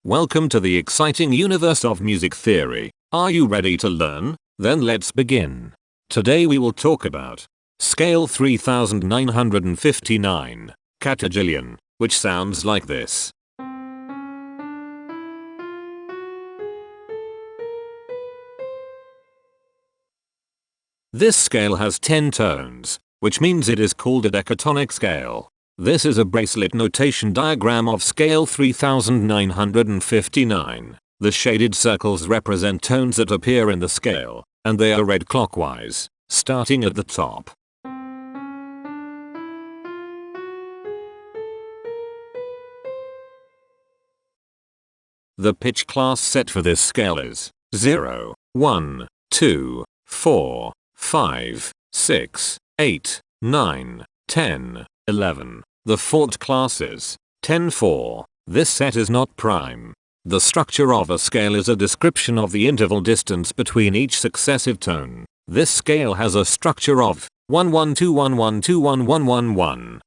Welcome to the exciting universe of music theory. Are you ready to learn? Then let's begin. Today we will talk about scale 3959, Katagyllian, which sounds like this. This scale has 10 tones, which means it is called a decatonic scale. This is a bracelet notation diagram of scale 3959. The shaded circles represent tones that appear in the scale, and they are read clockwise, starting at the top. The pitch class set for this scale is 0, 1, 2, 4, 5, 6, 8, 9, 10, 11. The Fort class is 10-4. This set is not prime. The structure of a scale is a description of the interval distance between each successive tone. This scale has a structure of 1-1-2-1-1-2-1-1-1-1.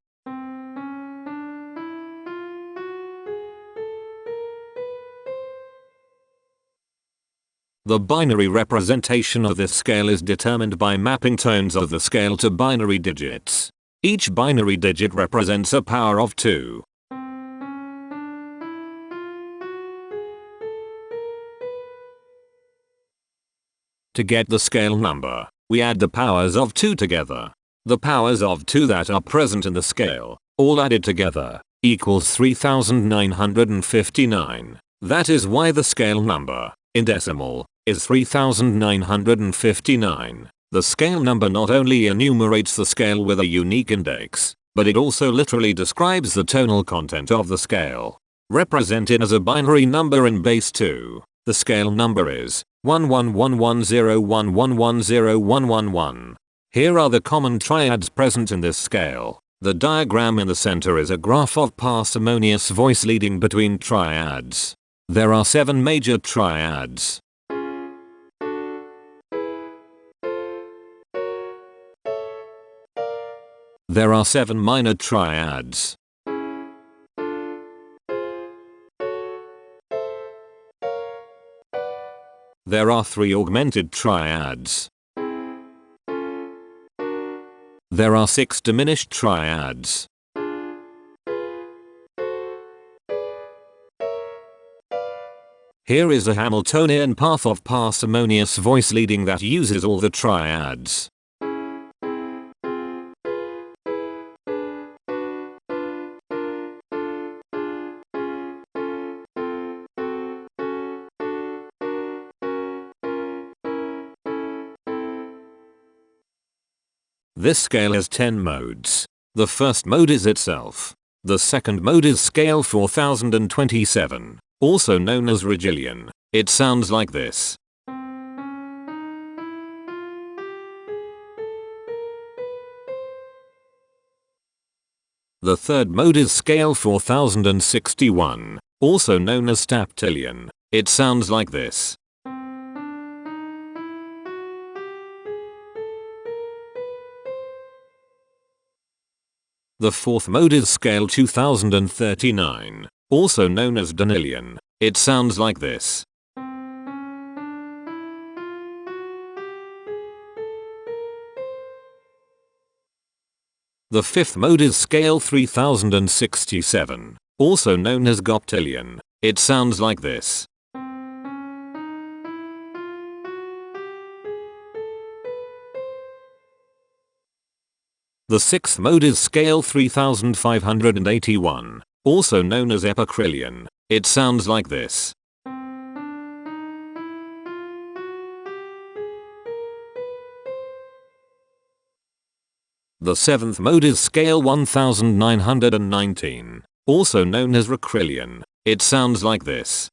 The binary representation of this scale is determined by mapping tones of the scale to binary digits. Each binary digit represents a power of 2. To get the scale number, we add the powers of 2 together. The powers of 2 that are present in the scale, all added together, equals 3959. That is why the scale number, in decimal, is 3959. The scale number not only enumerates the scale with a unique index, but it also literally describes the tonal content of the scale. Represented as a binary number in base 2, the scale number is 1-1-1-1-0-1-1-1-0-1-1-1. Here are the common triads present in this scale. The diagram in the center is a graph of parsimonious voice leading between triads. There are 7 major triads. There are 7 minor triads. There are 3 augmented triads. There are 6 diminished triads. Here is a Hamiltonian path of parsimonious voice leading that uses all the triads. This scale has 10 modes. The first mode is itself. The second mode is scale 4027, also known as Katagyllian. It sounds like this. The third mode is scale 4061, also known as Katagyllian. It sounds like this. The fourth mode is scale 2039, also known as decatonic. It sounds like this. The fifth mode is scale 3067, also known as decatonic. It sounds like this. The sixth mode is scale 3581, also known as Imperfections. It sounds like this. The seventh mode is scale 1919, also known as Katagyllian. It sounds like this.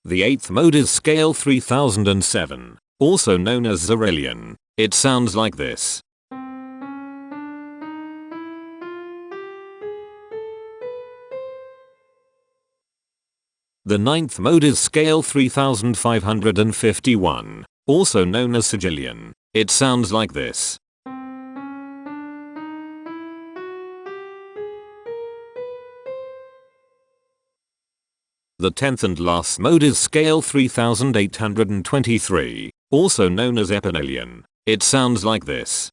The eighth mode is scale 3007, also known as decatonic. It sounds like this. The ninth mode is scale 3551, also known as Katagyllian. It sounds like this. The 10th and last mode is scale 3823, also known as Katagyllian. It sounds like this.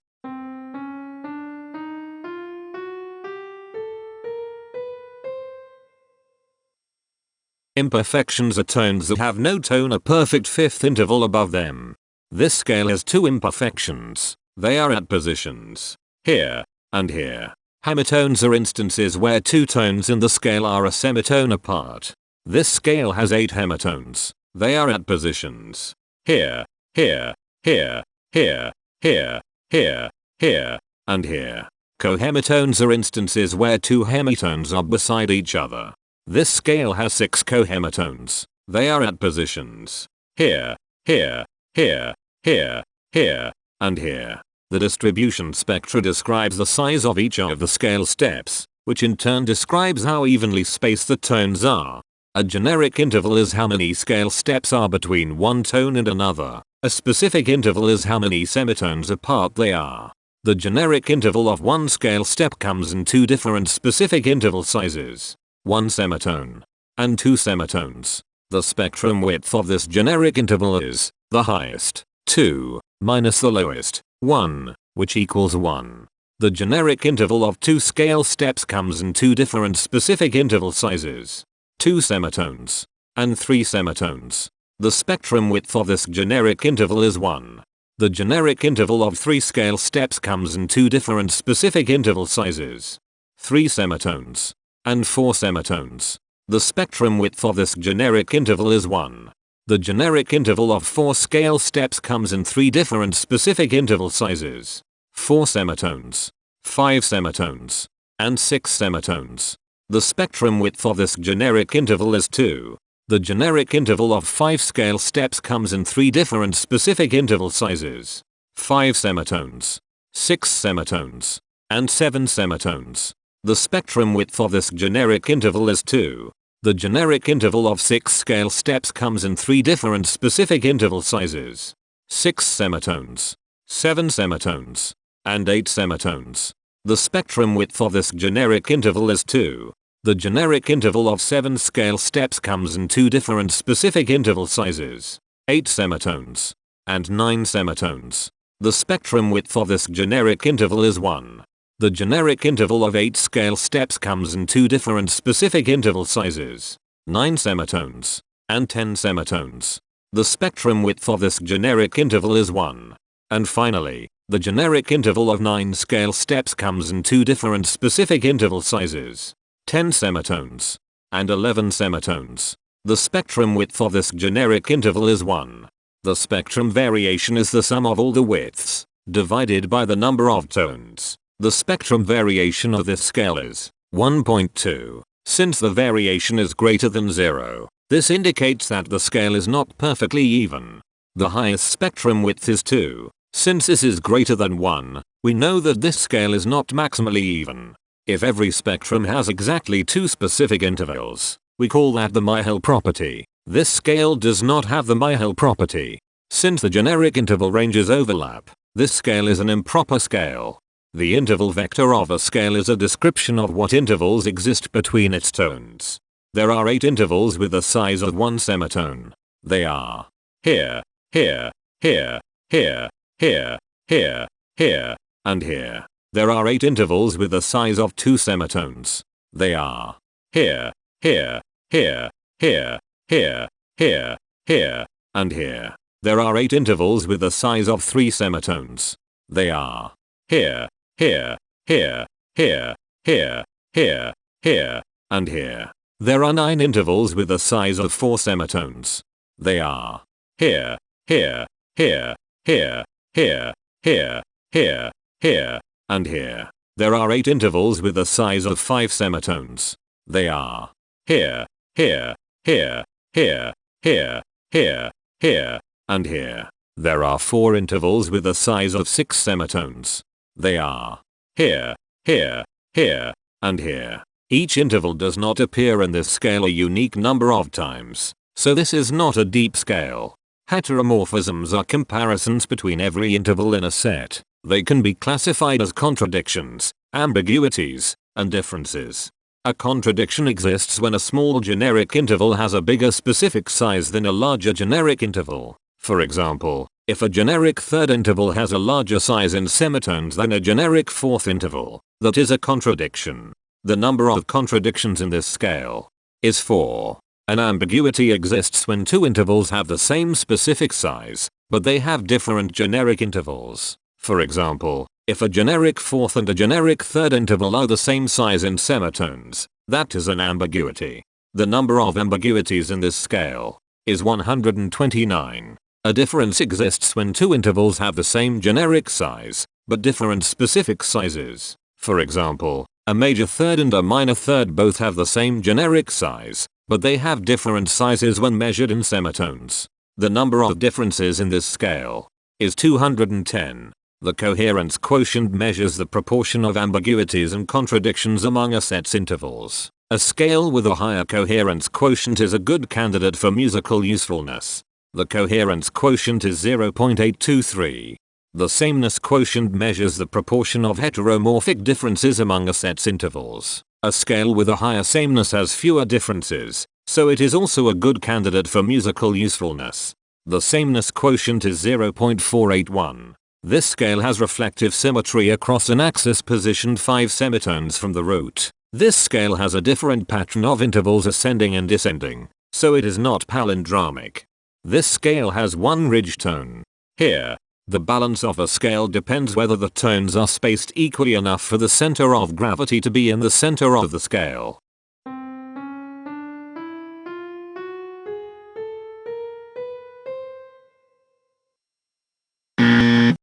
Imperfections are tones that have no tone, a perfect fifth interval above them. This scale has two imperfections. They are at positions here and here. Hemitones are instances where two tones in the scale are a semitone apart. This scale has 8 hemitones. They are at positions here, here, here, here, here, here, here, and here. Cohemitones are instances where two hemitones are beside each other. This scale has 6 cohemitones. They are at positions here, here, here, here, here, and here. The distribution spectra describes the size of each of the scale steps, which in turn describes how evenly spaced the tones are. A generic interval is how many scale steps are between one tone and another. A specific interval is how many semitones apart they are. The generic interval of one scale step comes in two different specific interval sizes: 1 semitone and 2 semitones. The spectrum width of this generic interval is the highest, 2, minus the lowest, 1, which equals 1. The generic interval of two scale steps comes in two different specific interval sizes: 2 semitones and 3 semitones. The spectrum width of this generic interval is 1. The generic interval of 3 scale steps comes in two different specific interval sizes: 3 semitones and 4 semitones. The spectrum width of this generic interval is 1. The generic interval of 4 scale steps comes in 3 different specific interval sizes: 4 semitones, 5 semitones, and 6 semitones. The spectrum width of this generic interval is 2. The generic interval of 5 scale steps comes in 3 different specific interval sizes: 5 semitones, 6 semitones, and 7 semitones. The spectrum width of this generic interval is 2. The generic interval of 6 scale steps comes in 3 different specific interval sizes: 6 semitones, 7 semitones, and 8 semitones. The spectrum width of this generic interval is 2. The generic interval of 7 scale steps comes in 2 different specific interval sizes: 8 semitones and 9 semitones. The spectrum width of this generic interval is 1. The generic interval of 8 scale steps comes in 2 different specific interval sizes: 9 semitones and 10 semitones. The spectrum width of this generic interval is 1. And finally, the generic interval of 9 scale steps comes in 2 different specific interval sizes: 10 semitones and 11 semitones. The spectrum width of this generic interval is 1. The spectrum variation is the sum of all the widths divided by the number of tones. The spectrum variation of this scale is 1.2. Since the variation is greater than 0, this indicates that the scale is not perfectly even. The highest spectrum width is 2. Since this is greater than 1, we know that this scale is not maximally even. If every spectrum has exactly 2 specific intervals, we call that the Myhill property. This scale does not have the Myhill property. Since the generic interval ranges overlap, this scale is an improper scale. The interval vector of a scale is a description of what intervals exist between its tones. There are 8 intervals with the size of 1 semitone. They are here, here, here, here, here, here, here, and here. There are 8 intervals with the size of 2 semitones. They are here, here, here, here, here, here, here, and here. There are 8 intervals with the size of 3 semitones. They are here, here, here, here, here, here, here, and here. There are 9 intervals with the size of 4 semitones. They are here, here, here, here, here, here, here, here, and here. There are 8 intervals with the size of 5 semitones. They are here, here, here, here, here, here, here, and here. There are 4 intervals with the size of 6 semitones. They are here, here, here, and here. Each interval does not appear in this scale a unique number of times, so this is not a deep scale. Heteromorphisms are comparisons between every interval in a set. They can be classified as contradictions, ambiguities, and differences. A contradiction exists when a small generic interval has a bigger specific size than a larger generic interval. For example, if a generic third interval has a larger size in semitones than a generic fourth interval, that is a contradiction. The number of contradictions in this scale is 4. An ambiguity exists when two intervals have the same specific size, but they have different generic intervals. For example, if a generic fourth and a generic third interval are the same size in semitones, that is an ambiguity. The number of ambiguities in this scale is 129. A difference exists when two intervals have the same generic size, but different specific sizes. For example, a major third and a minor third both have the same generic size, but they have different sizes when measured in semitones. The number of differences in this scale is 210. The coherence quotient measures the proportion of ambiguities and contradictions among a set's intervals. A scale with a higher coherence quotient is a good candidate for musical usefulness. The coherence quotient is 0.823. The sameness quotient measures the proportion of heteromorphic differences among a set's intervals. A scale with a higher sameness has fewer differences, so it is also a good candidate for musical usefulness. The sameness quotient is 0.481. This scale has reflective symmetry across an axis positioned 5 semitones from the root. This scale has a different pattern of intervals ascending and descending, so it is not palindromic. This scale has one ridge tone. Here, the balance of a scale depends whether the tones are spaced equally enough for the center of gravity to be in the center of the scale.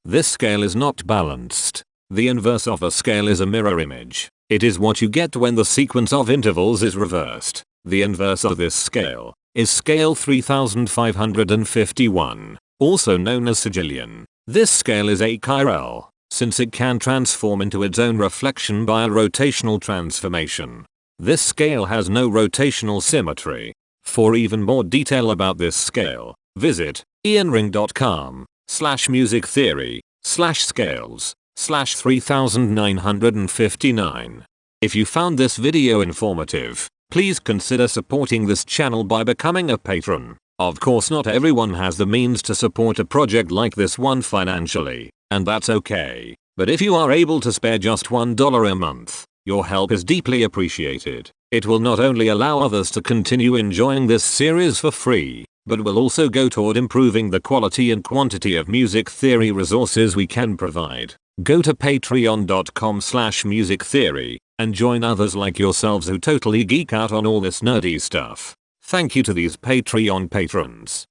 This scale is not balanced. The inverse of a scale is a mirror image. It is what you get when the sequence of intervals is reversed. The inverse of this scale is scale 3551, also known as Katagyllian. This scale is achiral, since it can transform into its own reflection by a rotational transformation. This scale has no rotational symmetry. For even more detail about this scale, visit ianring.com/musictheory/scales/3959. If you found this video informative, please consider supporting this channel by becoming a patron. Of course, not everyone has the means to support a project like this one financially, and that's okay. But if you are able to spare just $1 a month, your help is deeply appreciated. It will not only allow others to continue enjoying this series for free, but will also go toward improving the quality and quantity of music theory resources we can provide. Go to patreon.com/musictheory and join others like yourselves who totally geek out on all this nerdy stuff. Thank you to these Patreon patrons.